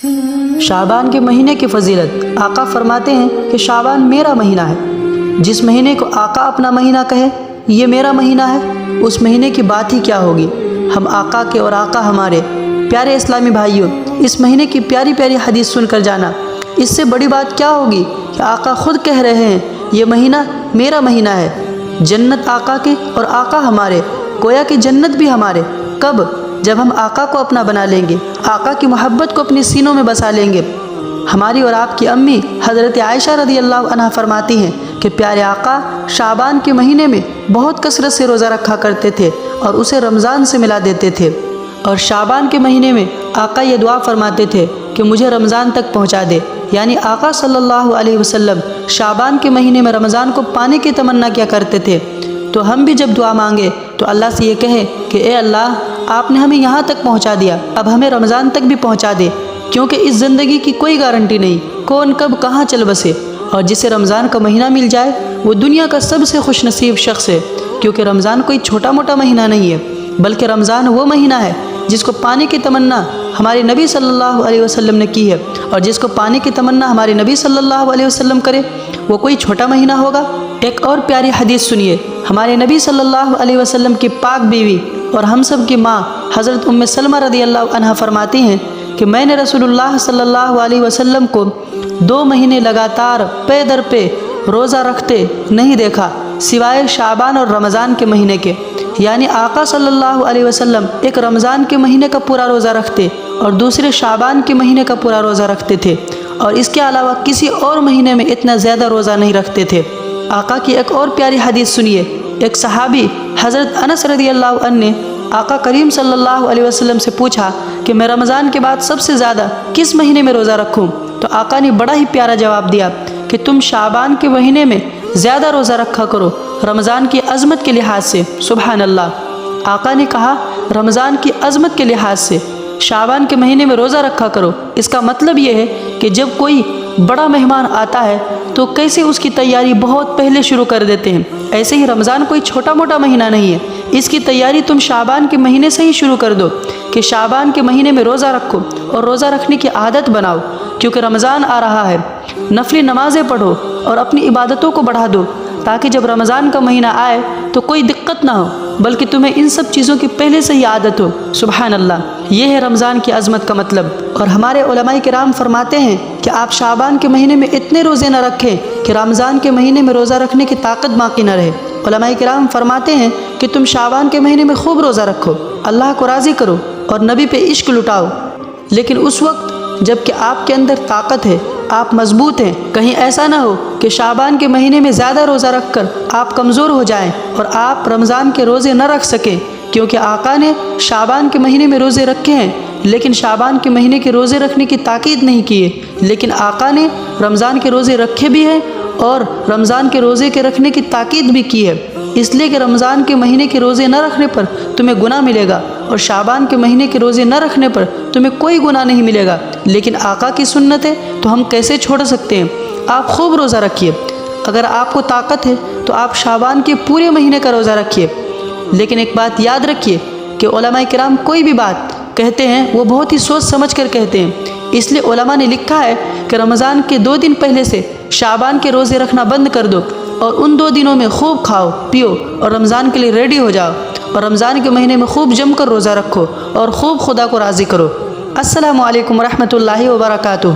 شعبان کے مہینے کی فضیلت۔ آقا فرماتے ہیں کہ شعبان میرا مہینہ ہے۔ جس مہینے کو آقا اپنا مہینہ کہے یہ میرا مہینہ ہے، اس مہینے کی بات ہی کیا ہوگی۔ ہم آقا کے اور آقا ہمارے۔ پیارے اسلامی بھائیوں، اس مہینے کی پیاری پیاری حدیث سن کر جانا، اس سے بڑی بات کیا ہوگی کہ آقا خود کہہ رہے ہیں یہ مہینہ میرا مہینہ ہے۔ جنت آقا کے اور آقا ہمارے، گویا کہ جنت بھی ہمارے۔ کب؟ جب ہم آقا کو اپنا بنا لیں گے، آقا کی محبت کو اپنے سینوں میں بسا لیں گے۔ ہماری اور آپ کی امی حضرت عائشہ رضی اللہ عنہا فرماتی ہیں کہ پیارے آقا شعبان کے مہینے میں بہت کثرت سے روزہ رکھا کرتے تھے اور اسے رمضان سے ملا دیتے تھے۔ اور شعبان کے مہینے میں آقا یہ دعا فرماتے تھے کہ مجھے رمضان تک پہنچا دے، یعنی آقا صلی اللہ علیہ وسلم شعبان کے مہینے میں رمضان کو پانے کی تمنا کیا کرتے تھے۔ تو ہم بھی جب دعا مانگے تو اللہ سے یہ کہیں کہ اے اللہ، آپ نے ہمیں یہاں تک پہنچا دیا، اب ہمیں رمضان تک بھی پہنچا دے، کیونکہ اس زندگی کی کوئی گارنٹی نہیں، کون کب کہاں چل بسے۔ اور جسے رمضان کا مہینہ مل جائے وہ دنیا کا سب سے خوش نصیب شخص ہے، کیونکہ رمضان کوئی چھوٹا موٹا مہینہ نہیں ہے، بلکہ رمضان وہ مہینہ ہے جس کو پانے کی تمنا ہمارے نبی صلی اللہ علیہ وسلم نے کی ہے، اور جس کو پانے کی تمنا ہمارے نبی صلی اللہ علیہ وسلم کرے وہ کوئی چھوٹا مہینہ ہوگا۔ ایک اور پیاری حدیث سنیے۔ ہمارے نبی صلی اللہ علیہ وسلم کی پاک بیوی اور ہم سب کی ماں حضرت ام سلمہ رضی اللہ عنہا فرماتی ہیں کہ میں نے رسول اللہ صلی اللہ علیہ وسلم کو 2 مہینے لگاتار پے در پہ روزہ رکھتے نہیں دیکھا سوائے شعبان اور رمضان کے مہینے کے، یعنی آقا صلی اللہ علیہ وسلم ایک رمضان کے مہینے کا پورا روزہ رکھتے اور دوسرے شعبان کے مہینے کا پورا روزہ رکھتے تھے، اور اس کے علاوہ کسی اور مہینے میں اتنا زیادہ روزہ نہیں رکھتے تھے۔ آقا کی ایک اور پیاری حدیث سنیے۔ ایک صحابی حضرت انس رضی اللہ عنہ نے آقا کریم صلی اللہ علیہ وسلم سے پوچھا کہ میں رمضان کے بعد سب سے زیادہ کس مہینے میں روزہ رکھوں؟ تو آقا نے بڑا ہی پیارا جواب دیا کہ تم شعبان کے مہینے میں زیادہ روزہ رکھا کرو رمضان کی عظمت کے لحاظ سے۔ سبحان اللہ! آقا نے کہا رمضان کی عظمت کے لحاظ سے شعبان کے مہینے میں روزہ رکھا کرو۔ اس کا مطلب یہ ہے کہ جب کوئی بڑا مہمان آتا ہے تو کیسے اس کی تیاری بہت پہلے شروع کر دیتے ہیں، ایسے ہی رمضان کوئی چھوٹا موٹا مہینہ نہیں ہے، اس کی تیاری تم شعبان کے مہینے سے ہی شروع کر دو کہ شعبان کے مہینے میں روزہ رکھو اور روزہ رکھنے کی عادت بناؤ، کیونکہ رمضان آ رہا ہے۔ نفلی نمازیں پڑھو اور اپنی عبادتوں کو بڑھا دو تاکہ جب رمضان کا مہینہ آئے تو کوئی دقت نہ ہو، بلکہ تمہیں ان سب چیزوں کی پہلے سے ہی عادت ہو۔ سبحان اللہ! یہ ہے رمضان کی عظمت کا مطلب۔ اور ہمارے علماء کرام فرماتے ہیں کہ آپ شعبان کے مہینے میں اتنے روزے نہ رکھیں کہ رمضان کے مہینے میں روزہ رکھنے کی طاقت باقی نہ رہے۔ علماء کرام فرماتے ہیں کہ تم شعبان کے مہینے میں خوب روزہ رکھو، اللہ کو راضی کرو اور نبی پہ عشق لٹاؤ، لیکن اس وقت جب کہ آپ کے اندر طاقت ہے، آپ مضبوط ہیں، کہیں ایسا نہ ہو کہ شعبان کے مہینے میں زیادہ روزہ رکھ کر آپ کمزور ہو جائیں اور آپ رمضان کے روزے نہ رکھ سکیں، کیونکہ آقا نے شعبان کے مہینے میں روزے رکھے ہیں لیکن شعبان کے مہینے کے روزے رکھنے کی تاکید نہیں کی ہے، لیکن آقا نے رمضان کے روزے رکھے بھی ہیں اور رمضان کے روزے کے رکھنے کی تاکید بھی کی ہے، اس لیے کہ رمضان کے مہینے کے روزے نہ رکھنے پر تمہیں گناہ ملے گا اور شعبان کے مہینے کے روزے نہ رکھنے پر تمہیں کوئی گناہ نہیں ملے گا۔ لیکن آقا کی سنت ہے تو ہم کیسے چھوڑ سکتے ہیں؟ آپ خوب روزہ رکھیے، اگر آپ کو طاقت ہے تو آپ شعبان کے پورے مہینے کا روزہ رکھیے، لیکن ایک بات یاد رکھیے کہ علماء کرام کوئی بھی بات کہتے ہیں وہ بہت ہی سوچ سمجھ کر کہتے ہیں، اس لیے علماء نے لکھا ہے کہ رمضان کے 2 دن پہلے سے شعبان کے روزے رکھنا بند کر دو اور ان 2 دنوں میں خوب کھاؤ پیو اور رمضان کے لیے ریڈی ہو جاؤ، اور رمضان کے مہینے میں خوب جم کر روزہ رکھو اور خوب خدا کو راضی کرو۔ السلام علیکم ورحمۃ اللہ وبرکاتہ۔